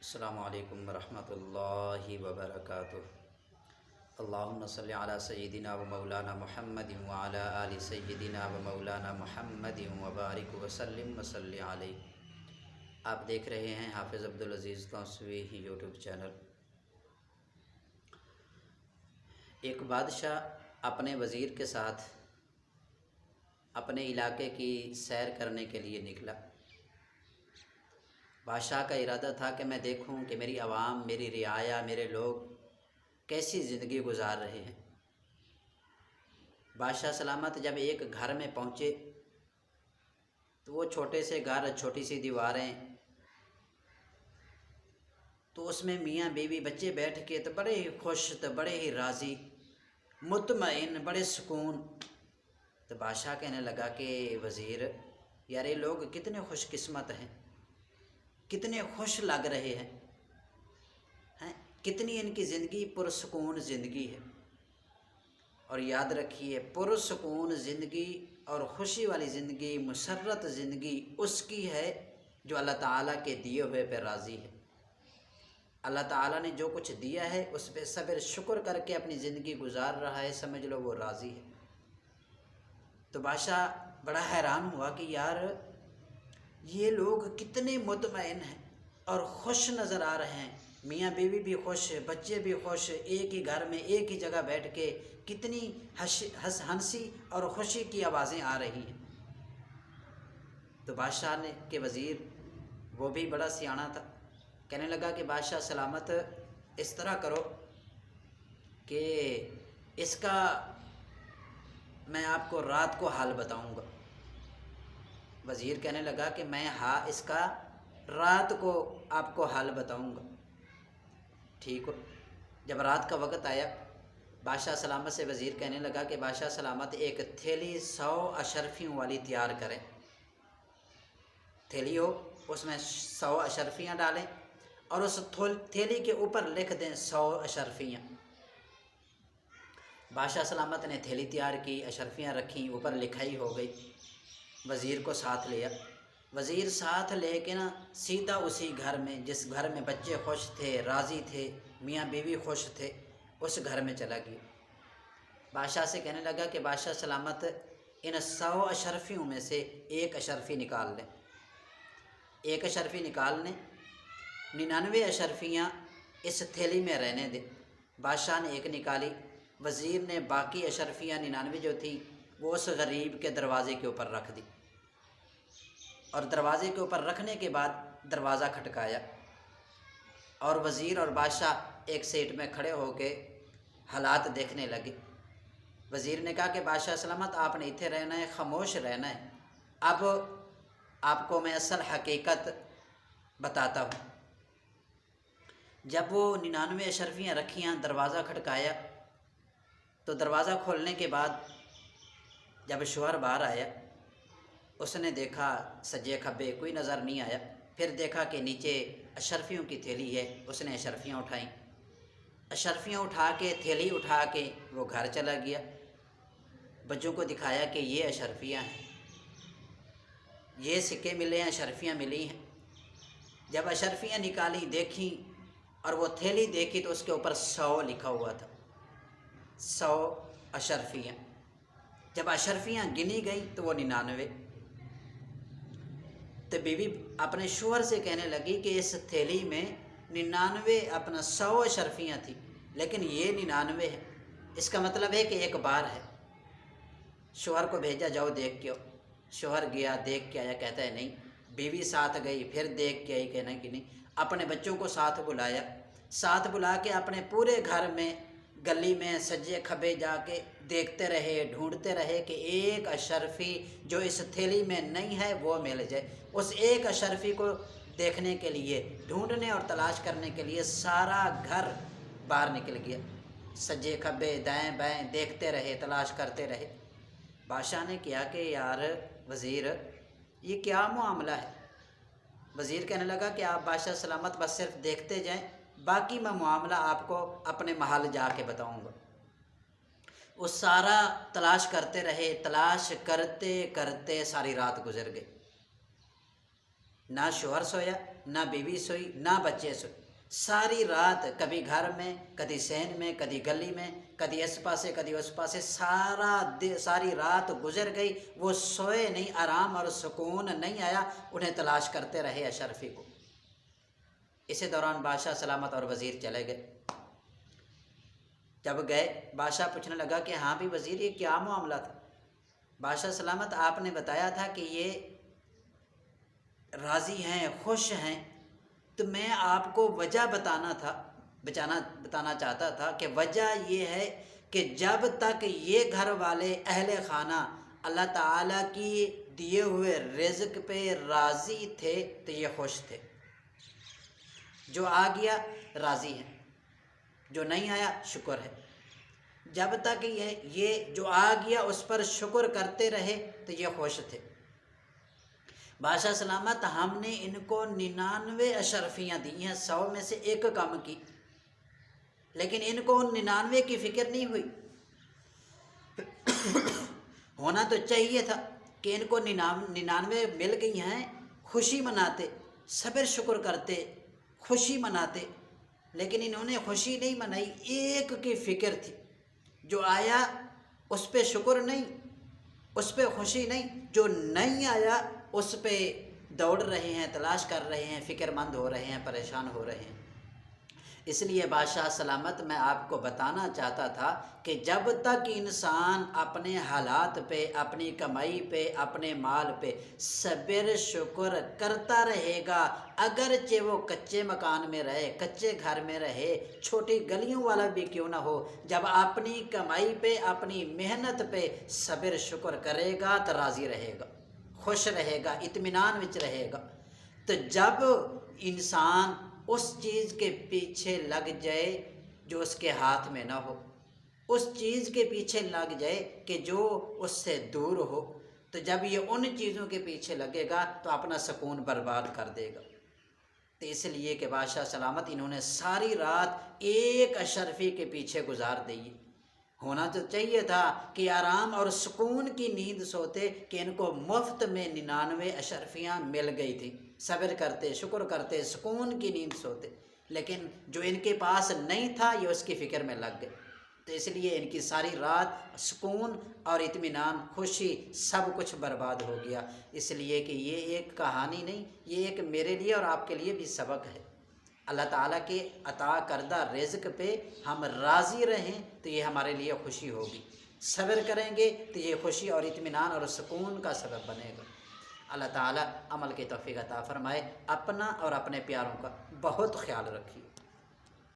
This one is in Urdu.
السلام علیکم ورحمۃ اللہ وبرکاتہ۔ اللہم صلی علی سیدنا و مولانا محمد وعلی آل سیدنا و مولانا محمد وبارک وسلم وصلی علیہ۔ آپ دیکھ رہے ہیں حافظ عبدالعزیز توسوی یوٹیوب چینل۔ ایک بادشاہ اپنے وزیر کے ساتھ اپنے علاقے کی سیر کرنے کے لیے نکلا۔ بادشاہ کا ارادہ تھا کہ میں دیکھوں کہ میری عوام، میری رعایا، میرے لوگ کیسی زندگی گزار رہے ہیں۔ بادشاہ سلامت جب ایک گھر میں پہنچے تو وہ چھوٹے سے گھر، چھوٹی سی دیواریں، تو اس میں میاں بیوی بچے بیٹھ کے تو بڑے ہی خوش، تو بڑے ہی راضی، مطمئن، بڑے سکون۔ تو بادشاہ کہنے لگا کہ وزیر، یار یہ لوگ کتنے خوش قسمت ہیں، کتنے خوش لگ رہے ہیں، کتنی ان کی زندگی پرسکون زندگی ہے۔ اور یاد رکھیے، پرسکون زندگی اور خوشی والی زندگی، مسرت زندگی اس کی ہے جو اللہ تعالیٰ کے دیے ہوئے پہ راضی ہے۔ اللہ تعالیٰ نے جو کچھ دیا ہے اس پہ صبر شکر کر کے اپنی زندگی گزار رہا ہے، سمجھ لو وہ راضی ہے۔ تو بادشاہ بڑا حیران ہوا کہ یار یہ لوگ کتنے مطمئن ہیں اور خوش نظر آ رہے ہیں، میاں بیوی بھی خوش، بچے بھی خوش، ایک ہی گھر میں ایک ہی جگہ بیٹھ کے کتنی ہنسی اور خوشی کی آوازیں آ رہی ہیں۔ تو بادشاہ نے کہ وزیر، وہ بھی بڑا سیاںا تھا، کہنے لگا کہ بادشاہ سلامت اس طرح کرو کہ اس کا میں آپ کو رات کو حال بتاؤں گا۔ وزیر کہنے لگا کہ میں اس کا رات کو آپ کو حال بتاؤں گا۔ ٹھیک ہو۔ جب رات کا وقت آیا، بادشاہ سلامت سے وزیر کہنے لگا کہ بادشاہ سلامت ایک تھیلی 100 اشرفیوں والی تیار کریں۔ تھیلی ہو، اس میں 100 اشرفیاں ڈالیں اور اس تھیلی کے اوپر لکھ دیں 100 اشرفیاں۔ بادشاہ سلامت نے تھیلی تیار کی، اشرفیاں رکھیں، اوپر لکھائی ہو گئی، وزیر کو ساتھ لیا۔ وزیر ساتھ لے کے سیدھا اسی گھر میں، جس گھر میں بچے خوش تھے، راضی تھے، میاں بیوی خوش تھے، اس گھر میں چلا گیا۔ بادشاہ سے کہنے لگا کہ بادشاہ سلامت ان 100 اشرفیوں میں سے ایک اشرفی نکال لیں۔ ایک اشرفی نکال لیں، 99 اشرفیاں اس تھیلی میں رہنے دیں۔ بادشاہ نے ایک نکالی، وزیر نے باقی اشرفیاں 99 جو تھیں وہ اس غریب کے دروازے کے اوپر رکھ دی۔ اور دروازے کے اوپر رکھنے کے بعد دروازہ کھٹکایا، اور وزیر اور بادشاہ ایک سیٹ میں کھڑے ہو کے حالات دیکھنے لگے۔ وزیر نے کہا کہ بادشاہ سلامت آپ نے اتنے رہنا ہے، خاموش رہنا ہے۔ اب آپ کو میں اصل حقیقت بتاتا ہوں۔ جب وہ 99 اشرفیاں رکھیاں، دروازہ کھٹکایا، تو دروازہ کھولنے کے بعد جب شوہر باہر آیا، اس نے دیکھا سجے کھبے کوئی نظر نہیں آیا۔ پھر دیکھا کہ نیچے اشرفیوں کی تھیلی ہے، اس نے اشرفیاں اٹھائیں، اشرفیاں اٹھا کے تھیلی اٹھا کے وہ گھر چلا گیا۔ بچوں کو دکھایا کہ یہ اشرفیاں ہیں، یہ سکے ملے ہیں، اشرفیاں ملی ہیں۔ جب اشرفیاں نکالی، دیکھیں اور وہ تھیلی دیکھی تو اس کے اوپر 100 لکھا ہوا تھا، 100 اشرفیاں۔ جب اشرفیاں گنی گئیں تو وہ 99۔ تو بیوی اپنے شوہر سے کہنے لگی کہ اس تھیلی میں 99 اپنا 100 اشرفیاں تھیں، لیکن یہ 99 ہے، اس کا مطلب ہے کہ ایک بار ہے۔ شوہر کو بھیجا، جاؤ دیکھ کے آؤ۔ شوہر گیا، دیکھ کے آیا، کہتا ہے نہیں۔ بیوی ساتھ گئی، پھر دیکھ کے آئی، کہنا کہ نہیں۔ اپنے بچوں کو ساتھ بلایا، ساتھ بلا کے اپنے پورے گھر میں، گلی میں سجے کھبے جا کے دیکھتے رہے، ڈھونڈتے رہے کہ ایک اشرفی جو اس تھیلی میں نہیں ہے وہ مل جائے۔ اس ایک اشرفی کو دیکھنے کے لیے، ڈھونڈنے اور تلاش کرنے کے لیے سارا گھر باہر نکل گیا، سجے کھبے دائیں بائیں دیکھتے رہے، تلاش کرتے رہے۔ بادشاہ نے کیا کہ یار وزیر، یہ کیا معاملہ ہے؟ وزیر کہنے لگا کہ آپ بادشاہ سلامت بس صرف دیکھتے جائیں، باقی میں معاملہ آپ کو اپنے محل جا کے بتاؤں گا۔ وہ سارا تلاش کرتے رہے، تلاش کرتے کرتے ساری رات گزر گئی۔ نہ شوہر سویا، نہ بیوی سوئی، نہ بچے سوئے، ساری رات کبھی گھر میں، کبھی صحن میں، کبھی گلی میں، کبھی اس پاسے کبھی اس پاسے، ساری رات گزر گئی، وہ سوئے نہیں، آرام اور سکون نہیں آیا، انہیں تلاش کرتے رہے اشرفی کو۔ اسی دوران بادشاہ سلامت اور وزیر چلے گئے۔ جب گئے بادشاہ پوچھنے لگا کہ ہاں بھی وزیر یہ کیا معاملہ تھا؟ بادشاہ سلامت آپ نے بتایا تھا کہ یہ راضی ہیں، خوش ہیں، تو میں آپ کو وجہ بتانا چاہتا تھا کہ وجہ یہ ہے کہ جب تک یہ گھر والے اہل خانہ اللہ تعالیٰ کی دیے ہوئے رزق پہ راضی تھے تو یہ خوش تھے۔ جو آ گیا راضی ہے، جو نہیں آیا شکر ہے۔ جب تک یہ جو آ گیا اس پر شکر کرتے رہے تو یہ خوش تھے۔ بادشاہ سلامت ہم نے ان کو 99 اشرفیاں دی ہیں، 100 میں سے ایک کم کی، لیکن ان کو 99 کی فکر نہیں ہوئی۔ ہونا تو چاہیے تھا کہ ان کو 99 مل گئی ہیں، خوشی مناتے، صبر شکر کرتے، خوشی مناتے، لیکن انہوں نے خوشی نہیں منائی، ایک کی فکر تھی۔ جو آیا اس پہ شکر نہیں، اس پہ خوشی نہیں، جو نہیں آیا اس پہ دوڑ رہے ہیں، تلاش کر رہے ہیں، فکر مند ہو رہے ہیں، پریشان ہو رہے ہیں۔ اس لیے بادشاہ سلامت میں آپ کو بتانا چاہتا تھا کہ جب تک انسان اپنے حالات پہ، اپنی کمائی پہ، اپنے مال پہ صبر شکر کرتا رہے گا، اگرچہ وہ کچے مکان میں رہے، کچے گھر میں رہے، چھوٹی گلیوں والا بھی کیوں نہ ہو، جب اپنی کمائی پہ، اپنی محنت پہ صبر شکر کرے گا تو راضی رہے گا، خوش رہے گا، اطمینان وچ رہے گا۔ تو جب انسان اس چیز کے پیچھے لگ جائے جو اس کے ہاتھ میں نہ ہو، اس چیز کے پیچھے لگ جائے کہ جو اس سے دور ہو، تو جب یہ ان چیزوں کے پیچھے لگے گا تو اپنا سکون برباد کر دے گا۔ تو اس لیے کہ بادشاہ سلامت انہوں نے ساری رات ایک اشرفی کے پیچھے گزار دی۔ ہونا تو چاہیے تھا کہ آرام اور سکون کی نیند سوتے کہ ان کو مفت میں 99 اشرفیاں مل گئی تھی، صبر کرتے، شکر کرتے، سکون کی نیند سوتے، لیکن جو ان کے پاس نہیں تھا یہ اس کی فکر میں لگ گئے، تو اس لیے ان کی ساری رات سکون اور اطمینان، خوشی، سب کچھ برباد ہو گیا۔ اس لیے کہ یہ ایک کہانی نہیں، یہ ایک میرے لیے اور آپ کے لیے بھی سبق ہے۔ اللہ تعالیٰ کے عطا کردہ رزق پہ ہم راضی رہیں تو یہ ہمارے لیے خوشی ہوگی، صبر کریں گے تو یہ خوشی اور اطمینان اور سکون کا سبب بنے گا۔ اللہ تعالیٰ عمل کی توفیق عطا فرمائے۔ اپنا اور اپنے پیاروں کا بہت خیال رکھیے۔